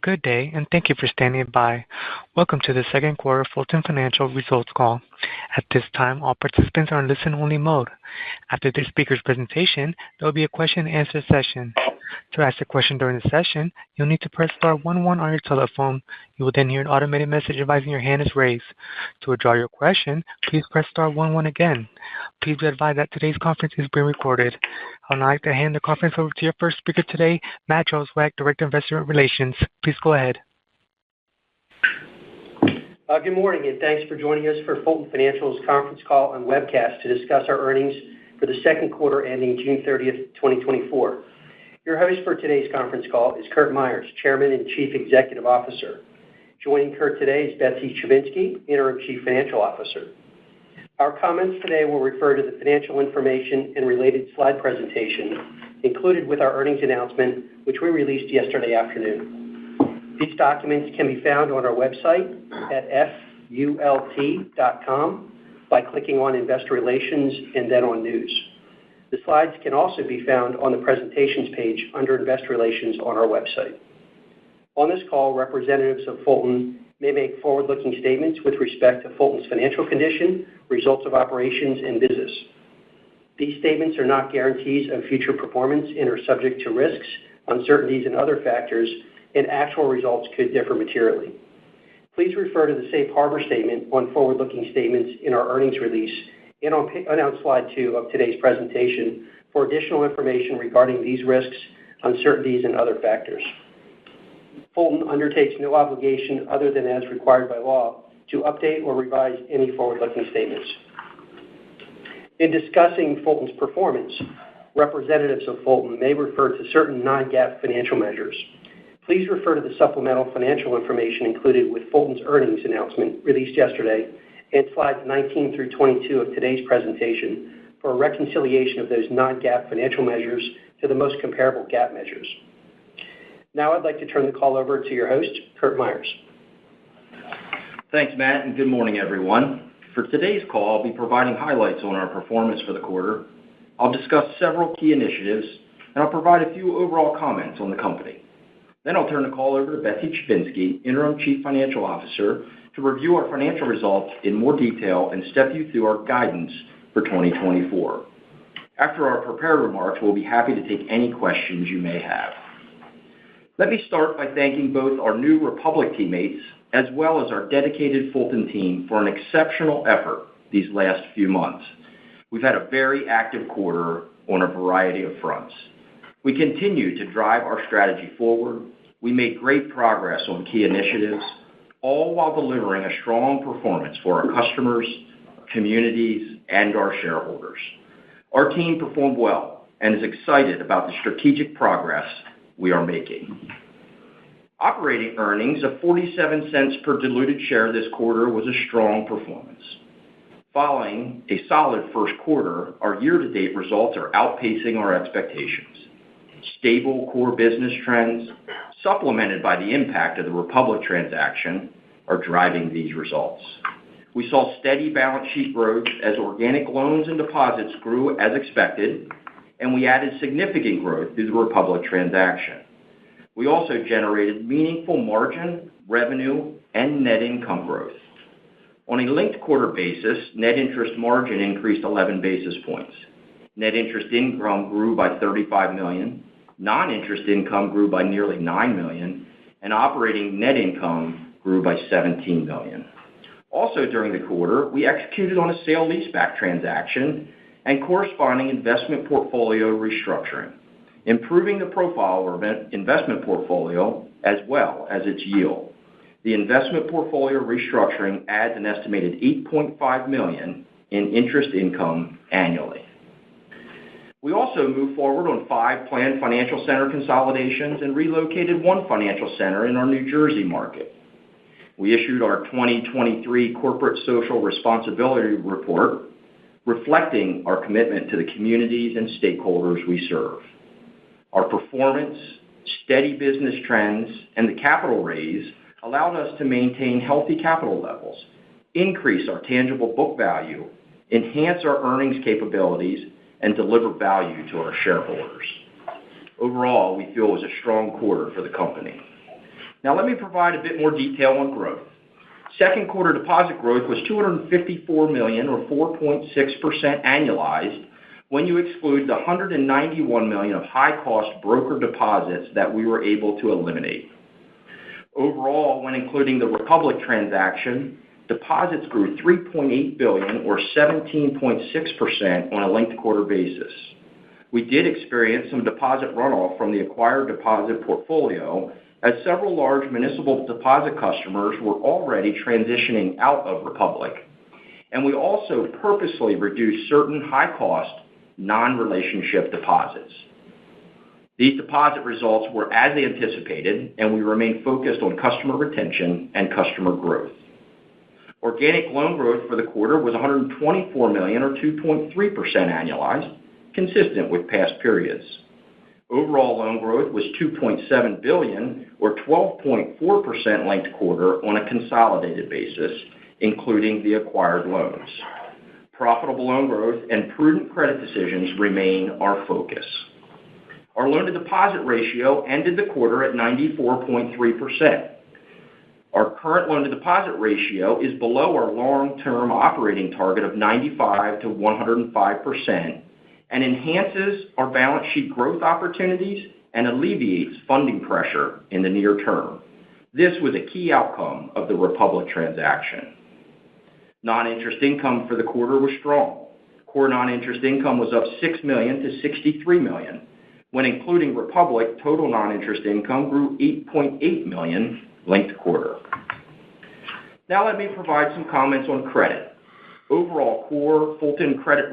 Good day, and thank you for standing by. Welcome to the second quarter Fulton Financial Results Call. At this time, all participants are in listen-only mode. After the speaker's presentation, there will be a question-and-answer session. To ask a question during the session, you'll need to press star 11 on your telephone. You will then hear an automated message advising your hand is raised. To withdraw your question, please press star 11 again. Please be advised that today's conference is being recorded. I would like to hand the conference over to your first speaker today, Matt Jozwiak, Director of Investor Relations. Please go ahead. Good morning, and thanks for joining us for Fulton Financial's conference call and webcast to discuss our earnings for the second quarter ending June 30th, 2024. Your host for today's conference call is Curt Myers, Chairman and Chief Executive Officer. Joining Curt today is Betsy Chivinski, Interim Chief Financial Officer. Our comments today will refer to the financial information and related slide presentation included with our earnings announcement, which we released yesterday afternoon. These documents can be found on our website at FULT.com by clicking on Investor Relations and then on News. The slides can also be found on the presentations page under Investor Relations on our website. On this call, representatives of Fulton may make forward-looking statements with respect to Fulton's financial condition, results of operations, and business. These statements are not guarantees of future performance and are subject to risks, uncertainties, and other factors, and actual results could differ materially. Please refer to the Safe Harbor statement on forward-looking statements in our earnings release and on slide 2 of today's presentation for additional information regarding these risks, uncertainties, and other factors. Fulton undertakes no obligation other than as required by law to update or revise any forward-looking statements. In discussing Fulton's performance, representatives of Fulton may refer to certain non-GAAP financial measures. Please refer to the supplemental financial information included with Fulton's earnings announcement released yesterday and slides 19 through 22 of today's presentation for a reconciliation of those non-GAAP financial measures to the most comparable GAAP measures. Now I'd like to turn the call over to your host, Curt Myers. Thanks, Matt, and good morning, everyone. For today's call, I'll be providing highlights on our performance for the quarter. I'll discuss several key initiatives, and I'll provide a few overall comments on the company. Then I'll turn the call over to Betsy Chivinski, Interim Chief Financial Officer, to review our financial results in more detail and step you through our guidance for 2024. After our prepared remarks, we'll be happy to take any questions you may have. Let me start by thanking both our new Republic teammates as well as our dedicated Fulton team for an exceptional effort these last few months. We've had a very active quarter on a variety of fronts. We continue to drive our strategy forward. We made great progress on key initiatives, all while delivering a strong performance for our customers, communities, and our shareholders. Our team performed well and is excited about the strategic progress we are making. Operating earnings of 47 cents per diluted share this quarter was a strong performance. Following a solid first quarter, our year-to-date results are outpacing our expectations. Stable core business trends, supplemented by the impact of the Republic transaction, are driving these results. We saw steady balance sheet growth as organic loans and deposits grew as expected, and we added significant growth through the Republic transaction. We also generated meaningful margin, revenue, and net income growth. On a linked quarter basis, net interest margin increased 11 basis points. Net interest income grew by $35 million. Non-interest income grew by nearly $9 million, and operating net income grew by $17 million. Also during the quarter, we executed on a sale-leaseback transaction and corresponding investment portfolio restructuring, improving the profile of our investment portfolio as well as its yield. The investment portfolio restructuring adds an estimated $8.5 million in interest income annually. We also moved forward on 5 planned financial center consolidations and relocated 1 financial center in our New Jersey market. We issued our 2023 Corporate Social Responsibility Report, reflecting our commitment to the communities and stakeholders we serve. Our performance, steady business trends, and the capital raise allowed us to maintain healthy capital levels, increase our tangible book value, enhance our earnings capabilities, and deliver value to our shareholders. Overall, we feel it was a strong quarter for the company. Now let me provide a bit more detail on growth. Second quarter deposit growth was $254 million, or 4.6% annualized, when you exclude the $191 million of high-cost broker deposits that we were able to eliminate. Overall, when including the Republic transaction, deposits grew $3.8 billion, or 17.6% on a linked-quarter basis. We did experience some deposit runoff from the acquired deposit portfolio, as several large municipal deposit customers were already transitioning out of Republic, and we also purposely reduced certain high-cost, non-relationship deposits. These deposit results were as anticipated, and we remain focused on customer retention and customer growth. Organic loan growth for the quarter was $124 million, or 2.3% annualized, consistent with past periods. Overall loan growth was $2.7 billion, or 12.4% linked quarter on a consolidated basis, including the acquired loans. Profitable loan growth and prudent credit decisions remain our focus. Our loan-to-deposit ratio ended the quarter at 94.3%. Our current loan-to-deposit ratio is below our long-term operating target of 95 to 105%, and enhances our balance sheet growth opportunities and alleviates funding pressure in the near term. This was a key outcome of the Republic transaction. Non-interest income for the quarter was strong. Core non-interest income was up $6 million to $63 million. When including Republic, total non-interest income grew $8.8 million linked quarter. Now let me provide some comments on credit. Overall, core Fulton credit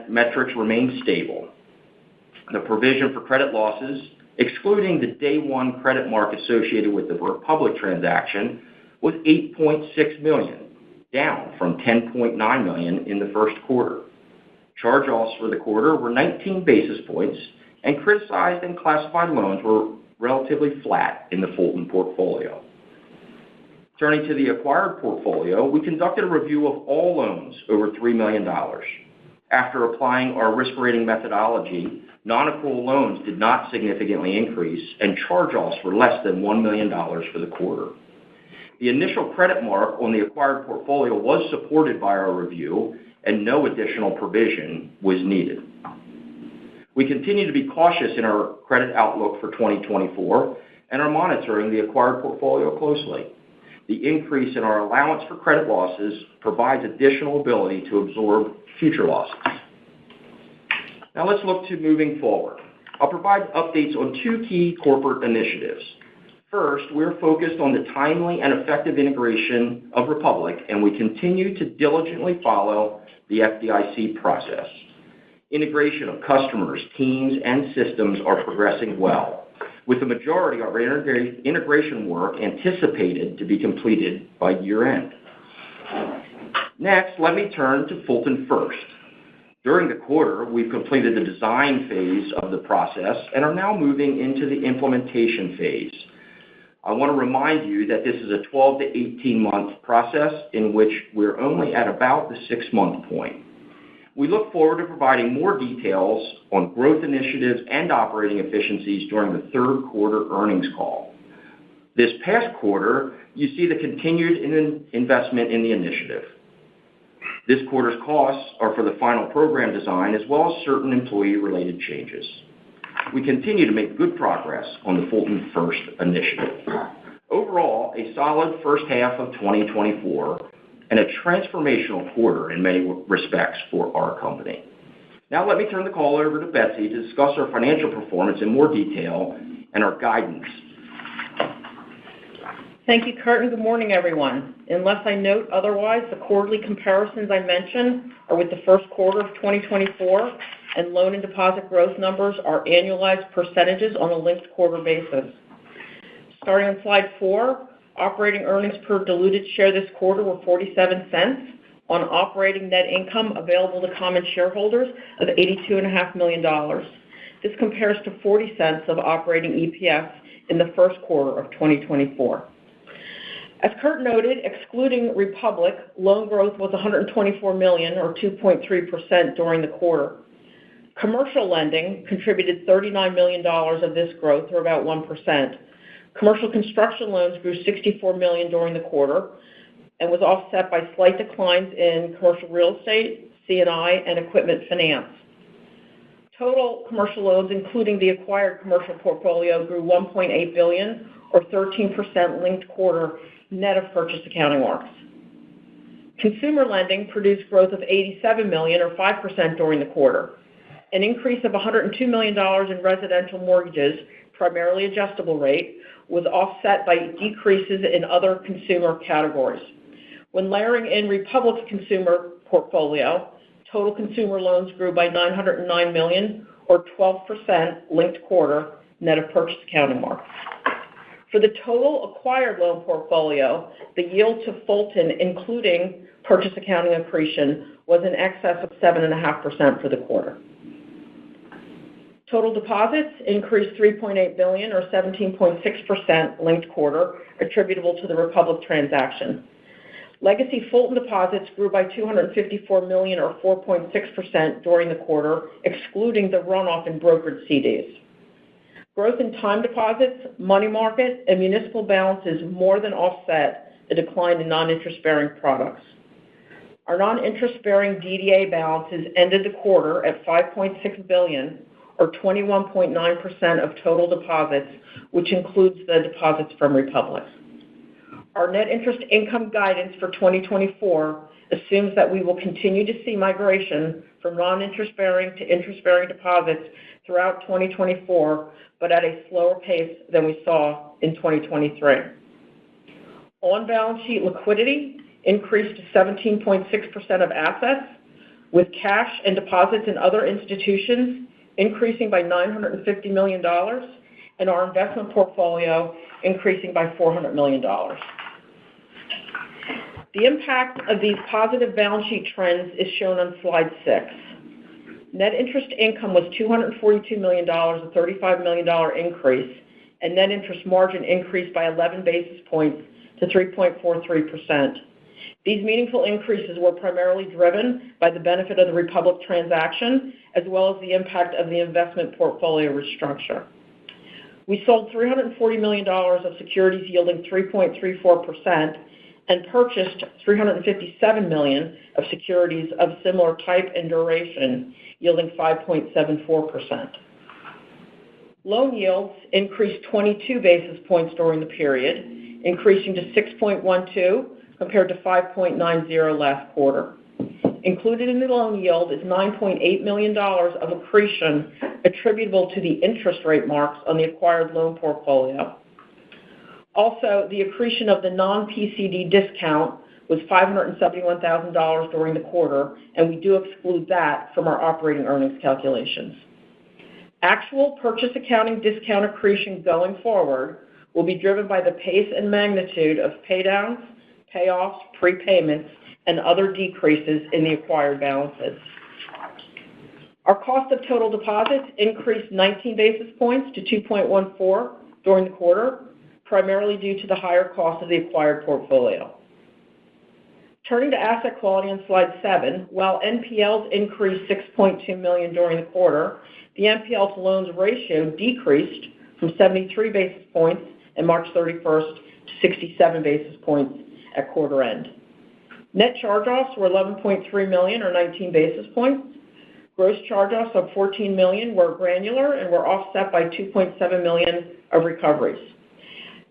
metrics remain stable. The provision for credit losses, excluding the day one credit mark associated with the Republic transaction, was $8.6 million, down from $10.9 million in the first quarter. Charge-offs for the quarter were 19 basis points, and criticized and classified loans were relatively flat in the Fulton portfolio. Turning to the acquired portfolio, we conducted a review of all loans over $3 million. After applying our risk rating methodology, non-accrual loans did not significantly increase, and charge-offs were less than $1 million for the quarter. The initial credit mark on the acquired portfolio was supported by our review, and no additional provision was needed. We continue to be cautious in our credit outlook for 2024 and are monitoring the acquired portfolio closely. The increase in our allowance for credit losses provides additional ability to absorb future losses. Now let's look to moving forward. I'll provide updates on two key corporate initiatives. First, we're focused on the timely and effective integration of Republic, and we continue to diligently follow the FDIC process. Integration of customers, teams, and systems are progressing well, with the majority of our integration work anticipated to be completed by year-end. Next, let me turn to Fulton First. During the quarter, we've completed the design phase of the process and are now moving into the implementation phase. I want to remind you that this is a 12 to 18-month process in which we're only at about the 6-month point. We look forward to providing more details on growth initiatives and operating efficiencies during the third quarter earnings call. This past quarter, you see the continued investment in the initiative. This quarter's costs are for the final program design as well as certain employee-related changes. We continue to make good progress on the Fulton First initiative. Overall, a solid first half of 2024 and a transformational quarter in many respects for our company. Now let me turn the call over to Betsy to discuss our financial performance in more detail and our guidance. Thank you, Kurt, and good morning, everyone. Unless I note otherwise, the quarterly comparisons I mentioned are with the first quarter of 2024, and loan and deposit growth numbers are annualized percentages on a linked quarter basis. Starting on slide 4, operating earnings per diluted share this quarter were 47 cents on operating net income available to common shareholders of $82.5 million. This compares to 40 cents of operating EPS in the first quarter of 2024. As Kurt noted, excluding Republic, loan growth was $124 million, or 2.3% during the quarter. Commercial lending contributed $39 million of this growth, or about 1%. Commercial construction loans grew $64 million during the quarter and was offset by slight declines in commercial real estate, C&I, and equipment finance. Total commercial loans, including the acquired commercial portfolio, grew $1.8 billion, or 13% linked quarter, net of purchase accounting marks. Consumer lending produced growth of $87 million, or 5% during the quarter. An increase of $102 million in residential mortgages, primarily adjustable rate, was offset by decreases in other consumer categories. When layering in Republic's consumer portfolio, total consumer loans grew by $909 million, or 12% linked quarter, net of purchase accounting marks. For the total acquired loan portfolio, the yield to Fulton, including purchase accounting accretion, was in excess of 7.5% for the quarter. Total deposits increased $3.8 billion, or 17.6% linked quarter, attributable to the Republic transaction. Legacy Fulton deposits grew by $254 million, or 4.6% during the quarter, excluding the runoff in brokered CDs. Growth in time deposits, money market, and municipal balances more than offset the decline in non-interest-bearing products. Our non-interest-bearing DDA balances ended the quarter at $5.6 billion, or 21.9% of total deposits, which includes the deposits from Republic. Our net interest income guidance for 2024 assumes that we will continue to see migration from non-interest-bearing to interest-bearing deposits throughout 2024, but at a slower pace than we saw in 2023. On-balance sheet liquidity increased to 17.6% of assets, with cash and deposits in other institutions increasing by $950 million, and our investment portfolio increasing by $400 million. The impact of these positive balance sheet trends is shown on slide 6. Net interest income was $242 million, a $35 million increase, and net interest margin increased by 11 basis points to 3.43%. These meaningful increases were primarily driven by the benefit of the Republic transaction, as well as the impact of the investment portfolio restructure. We sold $340 million of securities yielding 3.34% and purchased $357 million of securities of similar type and duration, yielding 5.74%. Loan yields increased 22 basis points during the period, increasing to 6.12 compared to 5.90 last quarter. Included in the loan yield is $9.8 million of accretion attributable to the interest rate marks on the acquired loan portfolio. Also, the accretion of the non-PCD discount was $571,000 during the quarter, and we do exclude that from our operating earnings calculations. Actual purchase accounting discount accretion going forward will be driven by the pace and magnitude of paydowns, payoffs, prepayments, and other decreases in the acquired balances. Our cost of total deposits increased 19 basis points to 2.14 during the quarter, primarily due to the higher cost of the acquired portfolio. Turning to asset quality on slide 7, while NPLs increased $6.2 million during the quarter, the NPL to loans ratio decreased from 73 basis points on March 31st to 67 basis points at quarter end. Net charge-offs were $11.3 million, or 19 basis points. Gross charge-offs of $14 million were granular and were offset by $2.7 million of recoveries.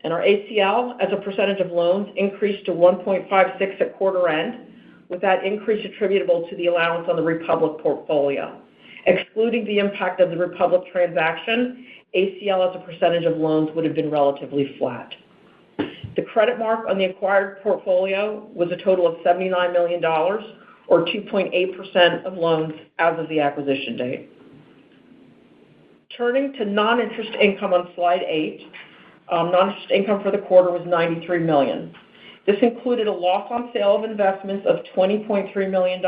And our ACL, as a percentage of loans, increased to 1.56 at quarter end, with that increase attributable to the allowance on the Republic portfolio. Excluding the impact of the Republic transaction, ACL as a percentage of loans would have been relatively flat. The credit mark on the acquired portfolio was a total of $79 million, or 2.8% of loans as of the acquisition date. Turning to non-interest income on slide 8, non-interest income for the quarter was $93 million. This included a loss on sale of investments of $20.3 million,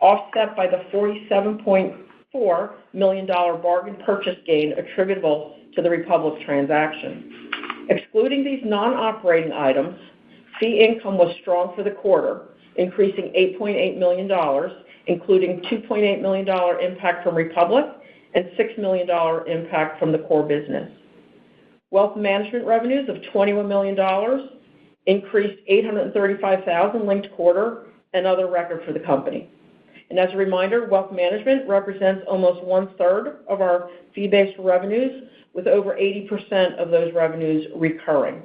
offset by the $47.4 million bargain purchase gain attributable to the Republic transaction. Excluding these non-operating items, fee income was strong for the quarter, increasing $8.8 million, including $2.8 million impact from Republic and $6 million impact from the core business. Wealth management revenues of $21 million increased $835,000 linked quarter, another record for the company. And as a reminder, wealth management represents almost 1/3 of our fee-based revenues, with over 80% of those revenues recurring.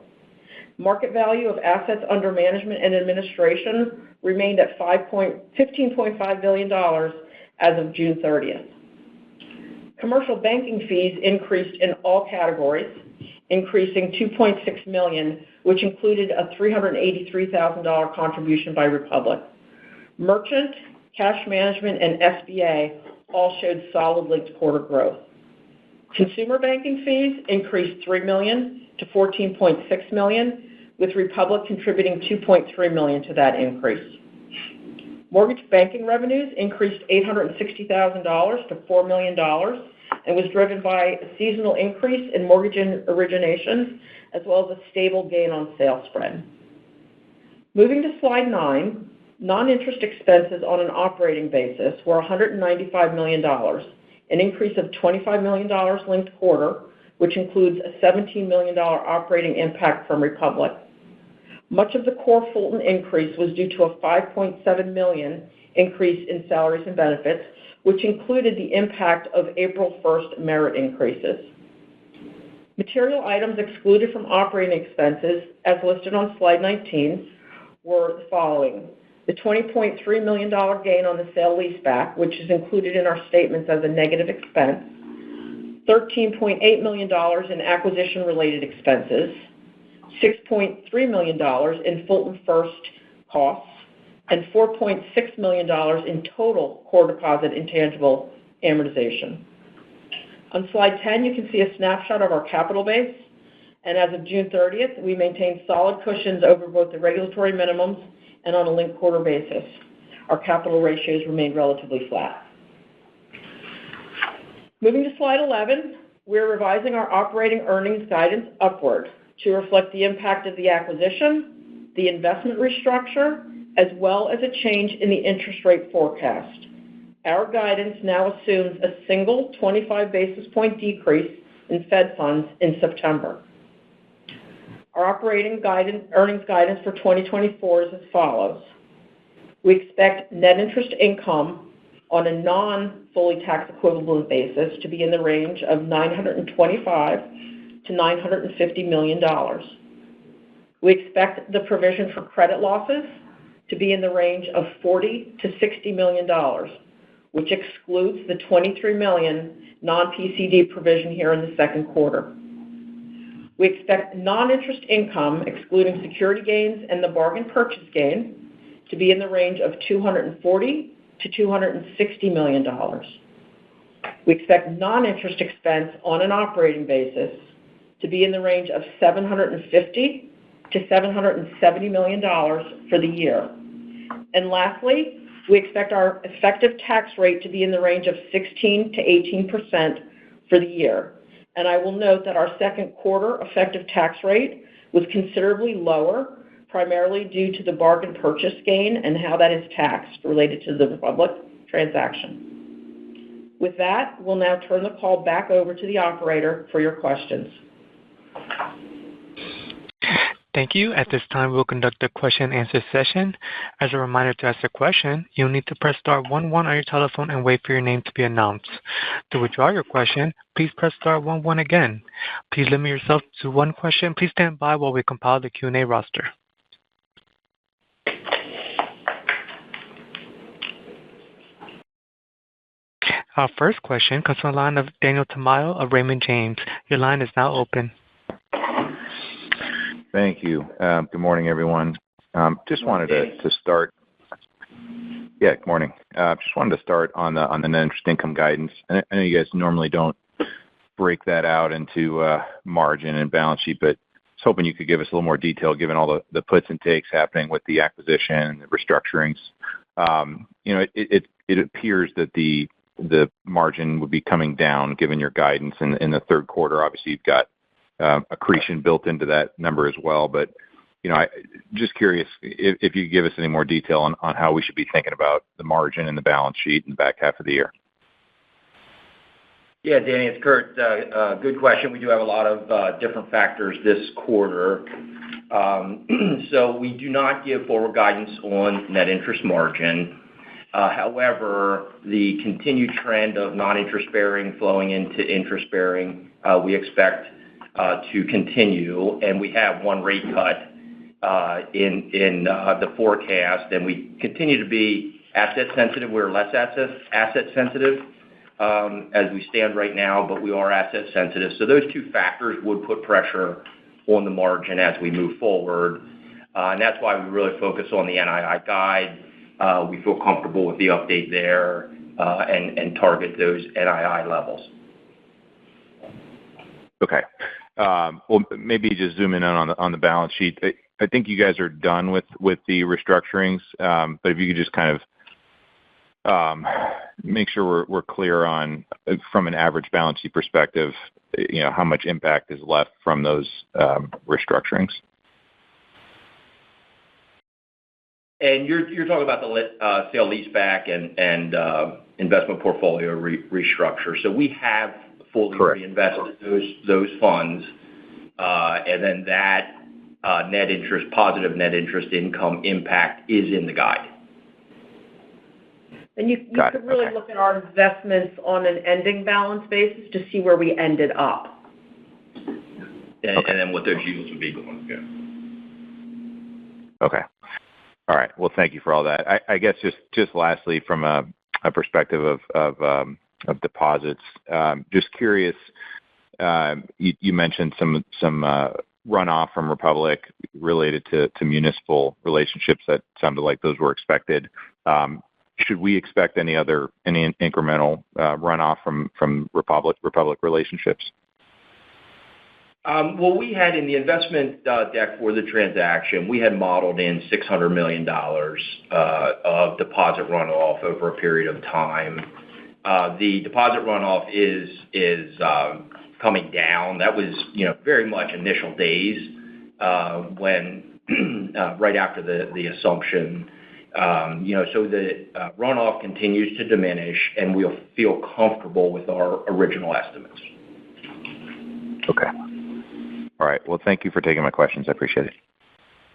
Market value of assets under management and administration remained at $15.5 billion as of June 30th. Commercial banking fees increased in all categories, increasing $2.6 million, which included a $383,000 contribution by Republic. Merchant, cash management, and SBA all showed solid linked quarter growth. Consumer banking fees increased $3 million to $14.6 million, with Republic contributing $2.3 million to that increase. Mortgage banking revenues increased $860,000 to $4 million and was driven by a seasonal increase in mortgage originations, as well as a stable gain on sale spread. Moving to slide 9, non-interest expenses on an operating basis were $195 million, an increase of $25 million linked quarter, which includes a $17 million operating impact from Republic. Much of the core Fulton increase was due to a $5.7 million increase in salaries and benefits, which included the impact of April 1st merit increases. Material items excluded from operating expenses, as listed on slide 19, were the following. The $20.3 million gain on the sale-leaseback, which is included in our statements as a negative expense, $13.8 million in acquisition-related expenses, $6.3 million in Fulton First costs, and $4.6 million in total core deposit intangible amortization. On slide 10, you can see a snapshot of our capital base, and as of June 30th, we maintained solid cushions over both the regulatory minimums and on a linked quarter basis. Our capital ratios remained relatively flat. Moving to slide 11, we're revising our operating earnings guidance upward to reflect the impact of the acquisition, the investment restructure, as well as a change in the interest rate forecast. Our guidance now assumes a single 25 basis point decrease in Fed funds in September. Our operating earnings guidance for 2024 is as follows. We expect net interest income on a non-fully tax equivalent basis to be in the range of $925 to $950 million. We expect the provision for credit losses to be in the range of $40 to $60 million, which excludes the $23 million non-PCD provision here in the second quarter. We expect non-interest income, excluding security gains and the bargain purchase gain, to be in the range of $240 to $260 million. We expect non-interest expense on an operating basis to be in the range of $750 to $770 million for the year. And lastly, we expect our effective tax rate to be in the range of 16 to 18% for the year. And I will note that our second quarter effective tax rate was considerably lower, primarily due to the bargain purchase gain and how that is taxed related to the Republic transaction. With that, we'll now turn the call back over to the operator for your questions. Thank you. At this time, we'll conduct a question-and-answer session. As a reminder, to ask a question, you'll need to press star 11 on your telephone and wait for your name to be announced. To withdraw your question, please press star 11 again. Please limit yourself to one question. Please stand by while we compile the Q&A roster. Our first question comes from the line of Daniel Tamayo of Raymond James. Your line is now open. Thank you. Good morning, everyone. Just wanted to start. Yeah, good morning. Just wanted to start on the net interest income guidance. I know you guys normally don't break that out into margin and balance sheet, but I was hoping you could give us a little more detail, given all the puts and takes happening with the acquisition and the restructurings. It appears that the margin would be coming down, given your guidance in the third quarter. Obviously, you've got accretion built into that number as well. But, just curious if you could give us any more detail on how we should be thinking about the margin and the balance sheet in the back half of the year. Yeah, Danny, it's Kurt. Good question. We do have a lot of different factors this quarter. So we do not give forward guidance on net interest margin. However, the continued trend of non-interest bearing flowing into interest bearing, we expect to continue, and we have one rate cut in the forecast, and we continue to be asset sensitive. We're less asset sensitive as we stand right now, but we are asset sensitive. So those two factors would put pressure on the margin as we move forward. And that's why we really focus on the NII guide. We feel comfortable with the update there and target those NII levels. Okay. Well, maybe just zoom in on the balance sheet. I think you guys are done with the restructurings, but if you could just kind of make sure we're clear on, from an average balance sheet perspective, how much impact is left from those restructurings. And you're talking about the sale leaseback and investment portfolio restructure. So we have fully Correct. reinvested those funds, and then that positive net interest income impact is in the guide. And you could really look at our investments on an ending balance basis to see where we ended up. And then what those yields would be going. Yeah. Okay. All right. Well, thank you for all that. I guess just lastly, from a perspective of deposits, just curious. You mentioned some runoff from Republic related to municipal relationships that sounded like those were expected. Should we expect any incremental runoff from Republic relationships? Well, we had in the investment deck for the transaction, we had modeled in $600 million of deposit runoff over a period of time. The deposit runoff is coming down. That was, very much initial days when right after the assumption. So the runoff continues to diminish, and we'll feel comfortable with our original estimates. Okay. All right. Well, thank you for taking my questions. I appreciate it.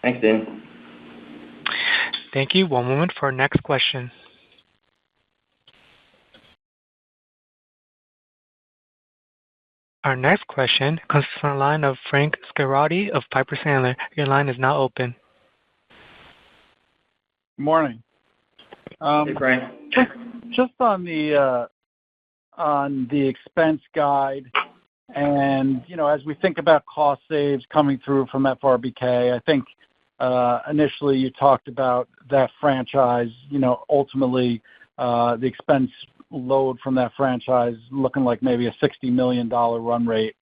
Thanks, Dan. Thank you. One moment for our next question. Our next question comes from the line of Frank Schiraldi of Piper Sandler. Your line is now open. Good morning. Hey, Frank. Just on the expense guide, and as we think about cost saves coming through from FRBK, I think initially you talked about that franchise. Ultimately the expense load from that franchise looking like maybe a $60 million run rate,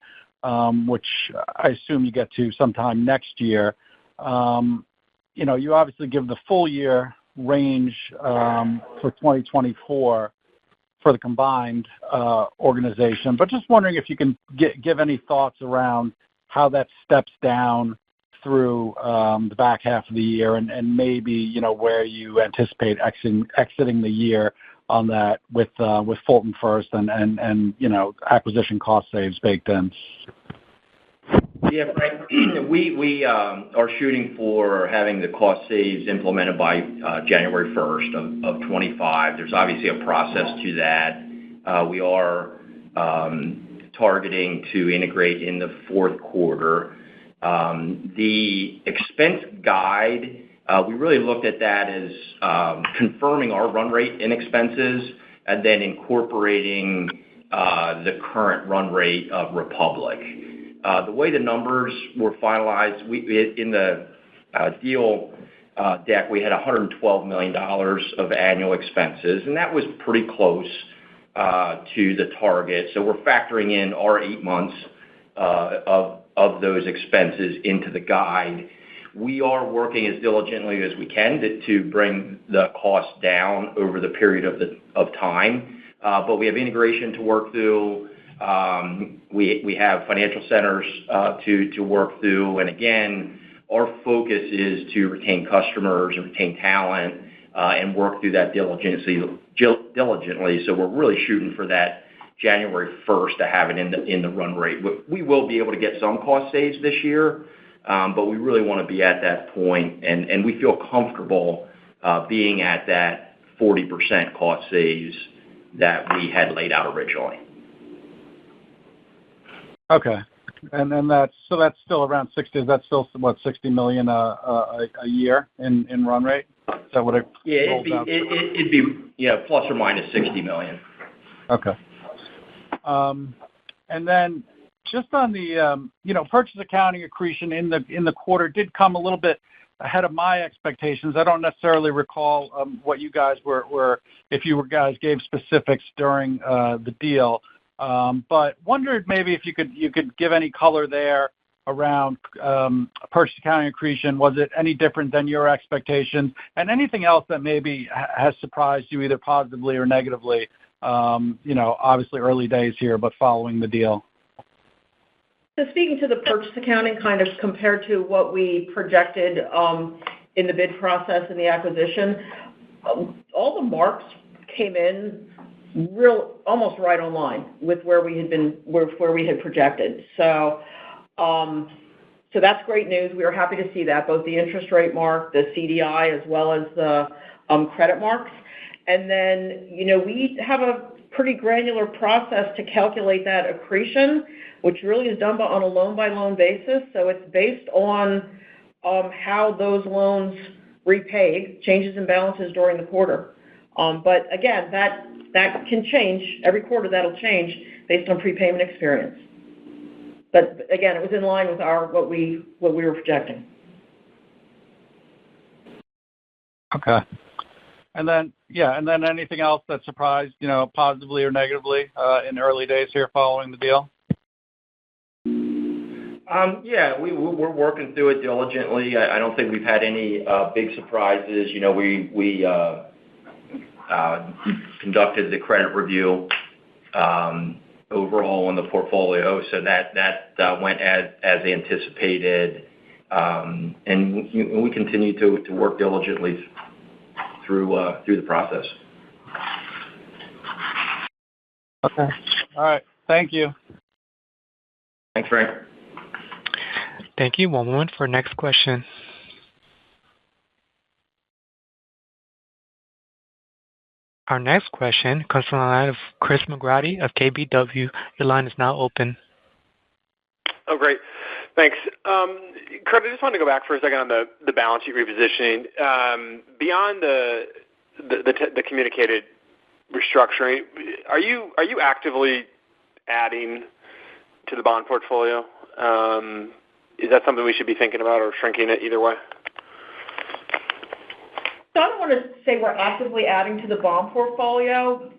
which I assume you get to sometime next year. You obviously give the full year range for 2024 for the combined organization, but just wondering if you can give any thoughts around how that steps down through the back half of the year, and maybe where you anticipate exiting the year on that with Fulton First and acquisition cost saves baked in. Yeah, Frank, we are shooting for having the cost saves implemented by January 1st of 25. There's obviously a process to that. We are targeting to integrate in the fourth quarter. The expense guide, we really looked at that as confirming our run rate in expenses and then incorporating the current run rate of Republic. The way the numbers were finalized, in the deal deck, we had $112 million of annual expenses, and that was pretty close to the target. So we're factoring in our 8 months of those expenses into the guide. We are working as diligently as we can to bring the cost down over the period of time, but we have integration to work through. We have financial centers to work through, and again, our focus is to retain customers and retain talent and work through that diligently. So we're really shooting for that January 1st to have it in the run rate. We will be able to get some cost saves this year, but we really want to be at that point, and we feel comfortable being at that 40% cost saves that we had laid out originally. Okay. And then that's still around 60. Is that still, what, $60 million a year in run rate? Is that what it rolls out? It'd be plus or minus $60 million. Okay. And then just on the purchase accounting accretion in the quarter did come a little bit ahead of my expectations. I don't necessarily recall what you guys were if you guys gave specifics during the deal. But wondered maybe if you could give any color there around purchase accounting accretion. Was it any different than your expectations? And anything else that maybe has surprised you either positively or negatively? Obviously early days here, but following the deal. So speaking to the purchase accounting, kind of compared to what we projected in the bid process and the acquisition, all the marks came in almost right on line with where we had projected. So that's great news. We were happy to see that, both the interest rate mark, the CDI, as well as the credit marks. And then, we have a pretty granular process to calculate that accretion, which really is done on a loan-by-loan basis. So it's based on how those loans repaid, changes in balances during the quarter. But again, that can change. Every quarter that'll change based on prepayment experience. But again, it was in line with what we were projecting. Okay. And then anything else that surprised, positively or negatively in early days here following the deal? We're working through it diligently. I don't think we've had any big surprises. We conducted the credit review overall on the portfolio, so that went as anticipated, and we continue to work diligently through the process. Okay. All right. Thank you. Thanks, Frank. Thank you. One moment for next question. Our next question comes from the line of Chris McGratty of KBW. Your line is now open. Oh, great. Thanks. Kurt, I just wanted to go back for a second on the balance sheet repositioning. Beyond the communicated restructuring, are you actively adding to the bond portfolio? Is that something we should be thinking about, or shrinking it either way? So I don't want to say we're actively adding to the bond portfolio.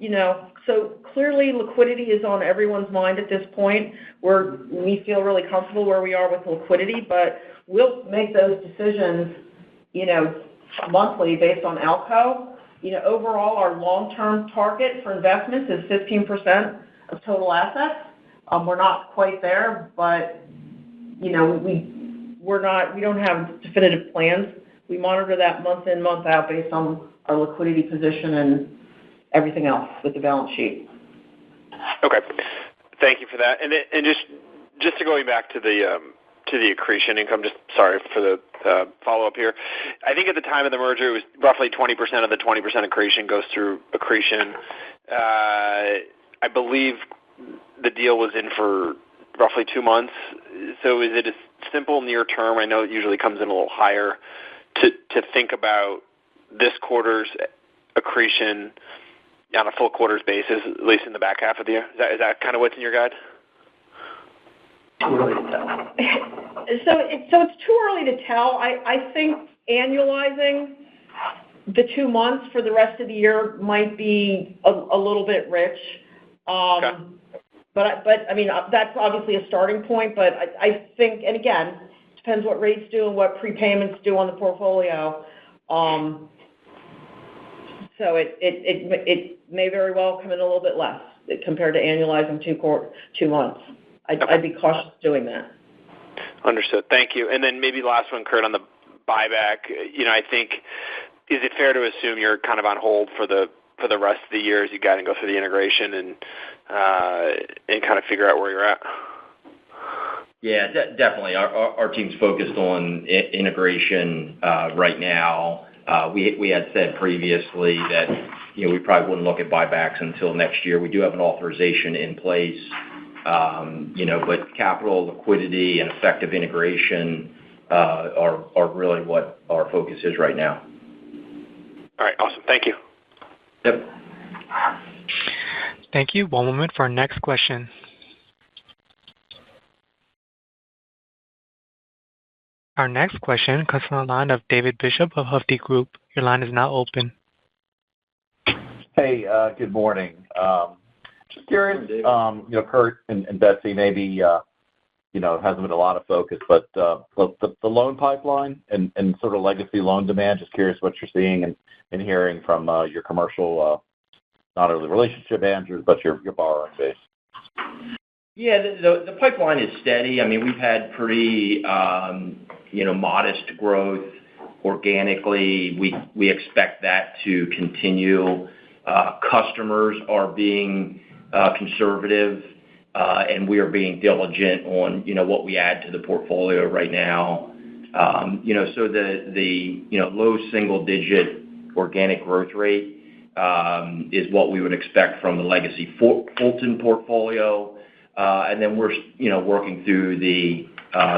So clearly liquidity is on everyone's mind at this point. We feel really comfortable where we are with liquidity, but we'll make those decisions, monthly based on ALCO. Overall, our long-term target for investments is 15% of total assets. We're not quite there, but we don't have definitive plans. We monitor that month in, month out based on our liquidity position and everything else with the balance sheet. Okay, thank you for that. And just to going back to the accretion income, just sorry for the follow-up here. I think at the time of the merger, it was roughly 20% of the 20% accretion goes through accretion. I believe the deal was in for roughly 2 months. So is it a simple near term? I know it usually comes in a little higher to think about this quarter's accretion on a full quarter's basis, at least in the back half of the year. Is that kind of what's in your guide? Too early to tell. So it's too early to tell. I think annualizing the 2 months for the rest of the year might be a little bit rich. Okay. But I mean, that's obviously a starting point, but I think, and again, depends what rates do and what prepayments do on the portfolio. So it may very well come in a little bit less compared to annualizing 2 months. I'd be cautious doing that. Understood. Thank you. And then maybe last one, Kurt, on the buyback. I think, is it fair to assume you're kind of on hold for the for the rest of the year as you guys go through the integration and kind of figure out where you're at? Yeah, definitely. Our team's focused on integration right now. We had said previously that we probably wouldn't look at buybacks until next year. We do have an authorization in place, but capital, liquidity, and effective integration are really what our focus is right now. All right, awesome. Thank you. Yep. Thank you. One moment for our next question. Our next question comes from the line of David Bishop of Hovde Group. Your line is now open. Hey, good morning. Just curious, Kurt and Betsy, maybe hasn't been a lot of focus, but the loan pipeline and sort of legacy loan demand, just curious what you're seeing and hearing from your commercial, not only relationship managers, but your borrowing base. Yeah, the pipeline is steady. I mean, we've had pretty, modest growth organically. We expect that to continue. Customers are being conservative, and we are being diligent on, what we add to the portfolio right now. So the low single-digit organic growth rate is what we would expect from the legacy Fulton portfolio. And then we're, working through the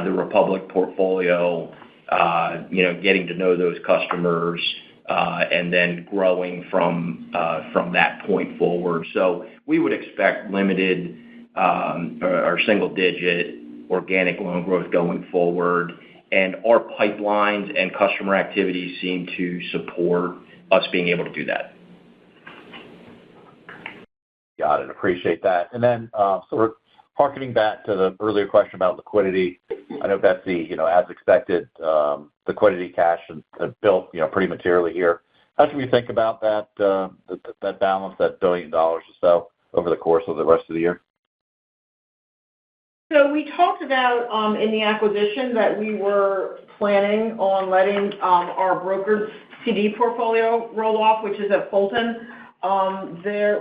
Republic portfolio, getting to know those customers, and then growing from that point forward. So we would expect limited or single-digit organic loan growth going forward. And our pipelines and customer activities seem to support us being able to do that. Got it. Appreciate that. And then sort of harkening back to the earlier question about liquidity, I know Betsy, as expected, liquidity cash has built, pretty materially here. How should we think about that balance, that $1 billion or so, over the course of the rest of the year? So we talked about in the acquisition that we were planning on letting our brokered CD portfolio roll off, which is at Fulton.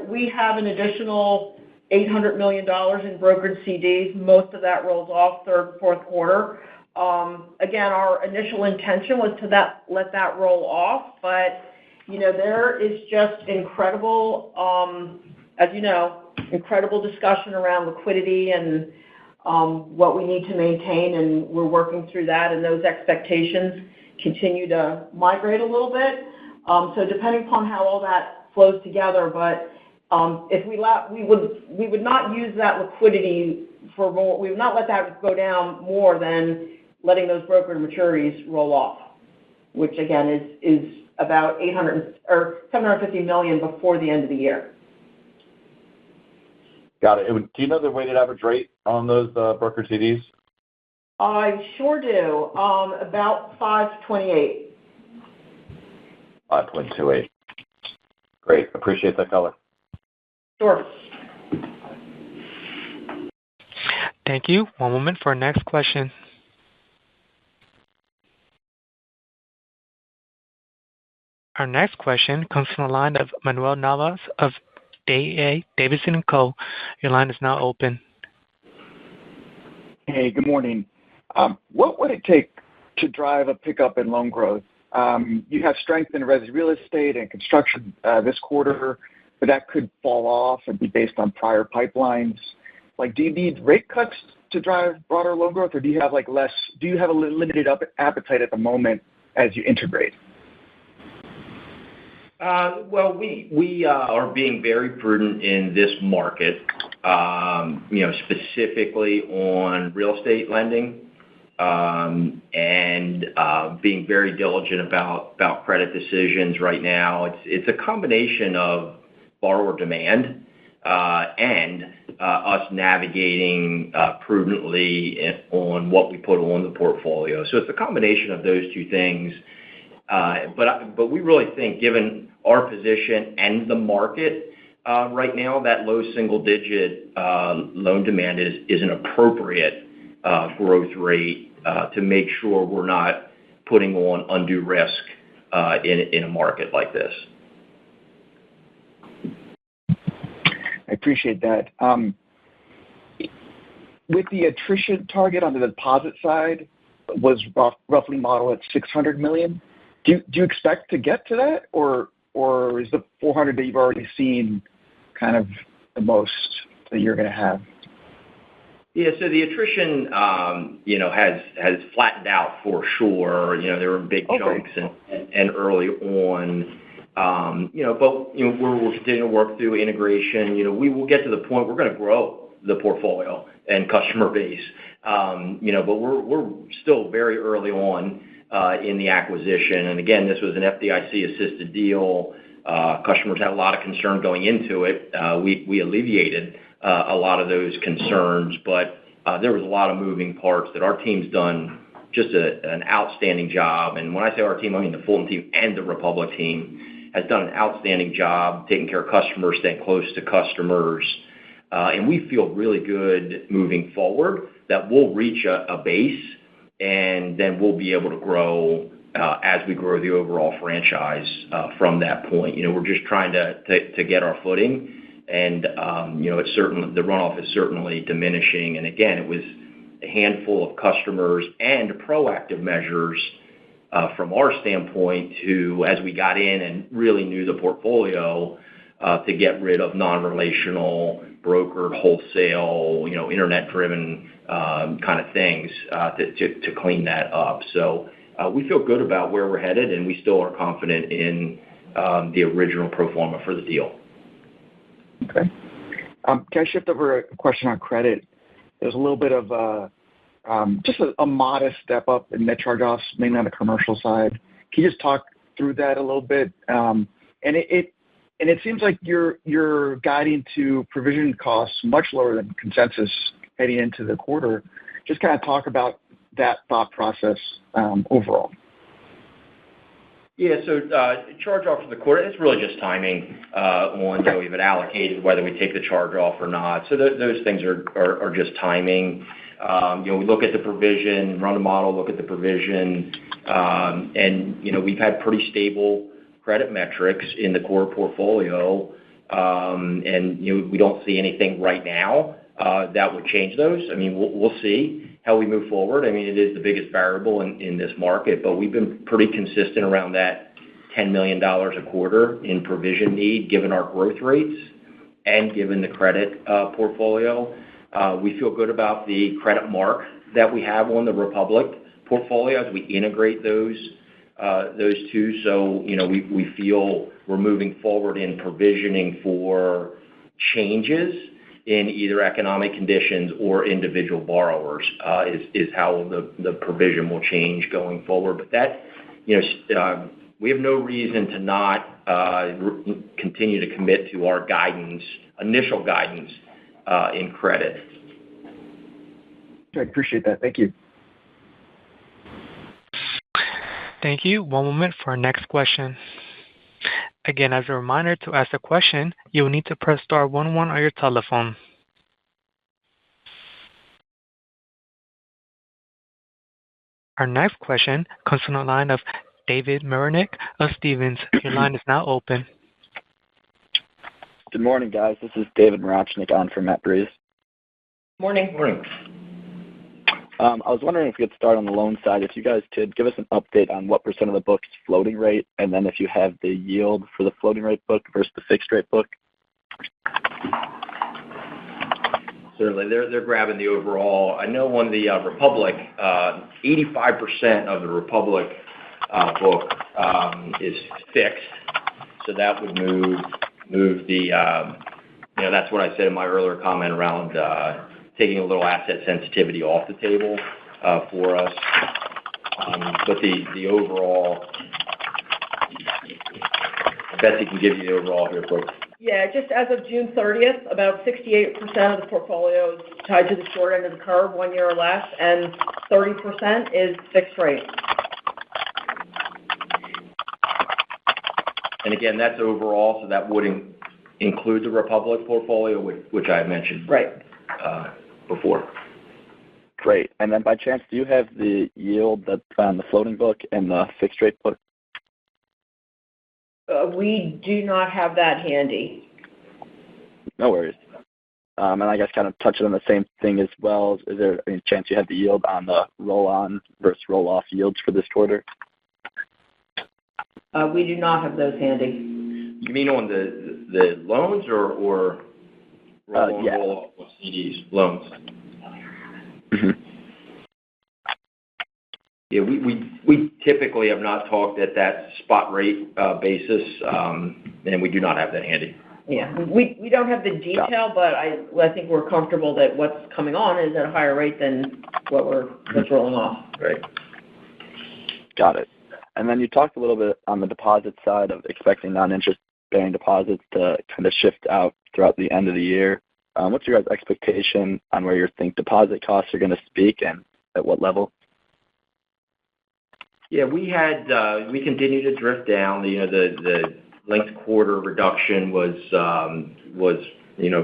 We have an additional $800 million in brokered CDs. Most of that rolls off third and fourth quarter. Again, our initial intention was to let that roll off, but there is just incredible, incredible discussion around liquidity and what we need to maintain, and we're working through that, and those expectations continue to migrate a little bit. So depending upon how all that flows together, but if we would not use that liquidity for more. We would not let that go down more than letting those brokered maturities roll off, which again is about $750 million before the end of the year. Got it. Do you know the weighted average rate on those brokered CDs? I sure do. About 5.28. 5.28. Great. Appreciate that color. Sure. Thank you. One moment for our next question. Our next question comes from the line of Manuel Navas of D.A. Davidson & Co. Your line is now open. Hey, good morning. What would it take to drive a pickup in loan growth? You have strength in real estate and construction this quarter, but that could fall off and be based on prior pipelines. Do you need rate cuts to drive broader loan growth, or do you have a limited appetite at the moment as you integrate? Well, we are being very prudent in this market, specifically on real estate lending, and being very diligent about credit decisions right now. It's a combination of borrower demand and us navigating prudently on what we put on the portfolio. So it's a combination of those two things. But we really think, given our position and the market right now, that low single-digit loan demand is an appropriate growth rate to make sure we're not putting on undue risk in a market like this. I appreciate that. With the attrition target on the deposit side was roughly modeled at $600 million. Do you expect to get to that, or is the 400 that you've already seen kind of the most that you're going to have? Yeah, so the attrition, has flattened out for sure. There were big chunks and early on, but we're continuing to work through integration. We will get to the point we're going to grow the portfolio and customer base, but we're still very early on in the acquisition. And again, this was an FDIC-assisted deal. Customers had a lot of concern going into it. We alleviated a lot of those concerns, but there was a lot of moving parts that our team's done just an outstanding job. And when I say our team, I mean the Fulton team and the Republic team has done an outstanding job taking care of customers, staying close to customers. And we feel really good moving forward that we'll reach a base, and then we'll be able to grow as we grow the overall franchise from that point. We're just trying to get our footing, and it's certain the runoff is certainly diminishing. And again, it was a handful of customers and proactive measures from our standpoint as we got in and really knew the portfolio, to get rid of non-relational, brokered, wholesale, internet-driven kind of things to clean that up. So we feel good about where we're headed, and we still are confident in the original pro forma for the deal. Okay. Can I shift over a question on credit? There's a little bit of just a modest step up in net charge-offs, mainly on the commercial side. Can you just talk through that a little bit? And it seems like you're guiding to provision costs much lower than consensus heading into the quarter. Just kind of talk about that thought process overall. Yeah, so charge-off for the quarter, it's really just timing on we've been allocated, whether we take the charge-off or not. So those things are just timing. We look at the provision, run the model, look at the provision, and we've had pretty stable credit metrics in the core portfolio, and we don't see anything right now that would change those. I mean, we'll see how we move forward. I mean, it is the biggest variable in this market, but we've been pretty consistent around that $10 million a quarter in provision need, given our growth rates and given the credit portfolio. We feel good about the credit mark that we have on the Republic portfolio as we integrate those two. So, we feel we're moving forward in provisioning for changes in either economic conditions or individual borrowers, is how the provision will change going forward. But that, we have no reason to not continue to commit to our initial guidance in credit. I appreciate that. Thank you. Thank you. One moment for our next question. Again, as a reminder, to ask a question, you will need to press star 11 on your telephone. Our next question comes from the line of David Marinick of Stephens. Your line is now open. Good morning, guys. This is David Marinick on for Matt Breeze. Morning. Morning. I was wondering if we could start on the loan side. If you guys could give us an update on what % of the book is floating rate, and then if you have the yield for the floating rate book versus the fixed rate book. Certainly, they're grabbing the overall. I know on the Republic, 85% of the Republic book is fixed, so that would move the. That's what I said in my earlier comment around taking a little asset sensitivity off the table for us. But the overall, Betsy can give you the overall here quick. Yeah, just as of June 30th, about 68% of the portfolio is tied to the short end of the curve, 1 year or less, and 30% is fixed rate. And again, that's overall, so that would include the Republic portfolio, which I mentioned before. Great. And then by chance, do you have the yield that's on the floating book and the fixed rate book? We do not have that handy. No worries. And I guess kind of touching on the same thing as well, is there any chance you had the yield on the roll-on versus roll-off yields for this quarter? We do not have those handy. You mean on the loans or roll-on, Yeah. roll-off with CDs, loans? Mm-hmm. Yeah, we typically have not talked at that spot rate basis, and we do not have that handy. Yeah, we don't have the detail, but I think we're comfortable that what's coming on is at a higher rate than what's rolling off. Right. Got it. And then you talked a little bit on the deposit side of expecting non-interest-bearing deposits to kind of shift out throughout the end of the year. What's your guys' expectation on where you think deposit costs are going to peak and at what level? Yeah, we continue to drift down. The linked quarter reduction was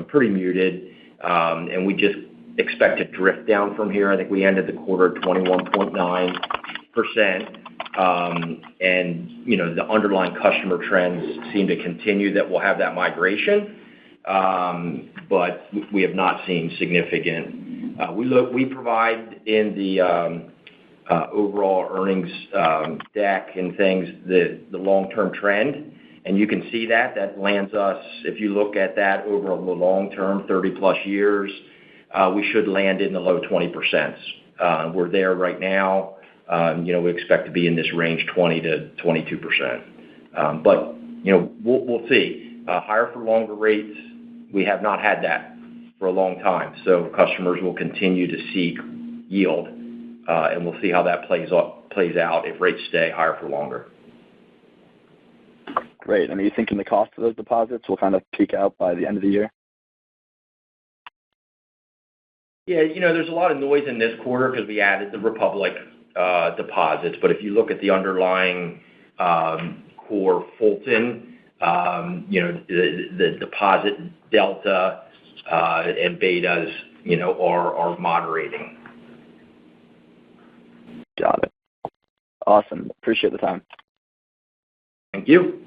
pretty muted, and we just expect to drift down from here. I think we ended the quarter at 21.9%, and the underlying customer trends seem to continue that we'll have that migration, but we have not seen significant. We provide in the overall earnings deck and things the long-term trend. And you can see that lands us, if you look at that over the long term, 30-plus years, we should land in the low 20%. We're there right now. We expect to be in this range, 20 to 22%. But we'll see. Higher for longer rates, we have not had that for a long time. So customers will continue to seek yield, and we'll see how that plays out if rates stay higher for longer. Great. And are you thinking the cost of those deposits will kind of peak out by the end of the year? Yeah, there's a lot of noise in this quarter because we added the Republic deposits. But if you look at the underlying core Fulton, the deposit delta and betas, are moderating. Got it. Awesome. Appreciate the time. Thank you.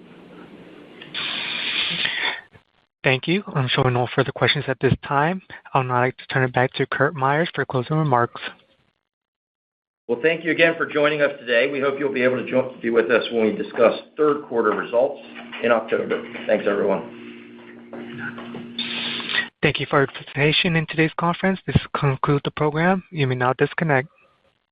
Thank you. I'm showing no further questions at this time. I would now like to turn it back to Curt Myers for closing remarks. Well, thank you again for joining us today. We hope you'll be able to be with us when we discuss third quarter results in October. Thanks, everyone. Thank you for your participation in today's conference. This concludes the program. You may now disconnect.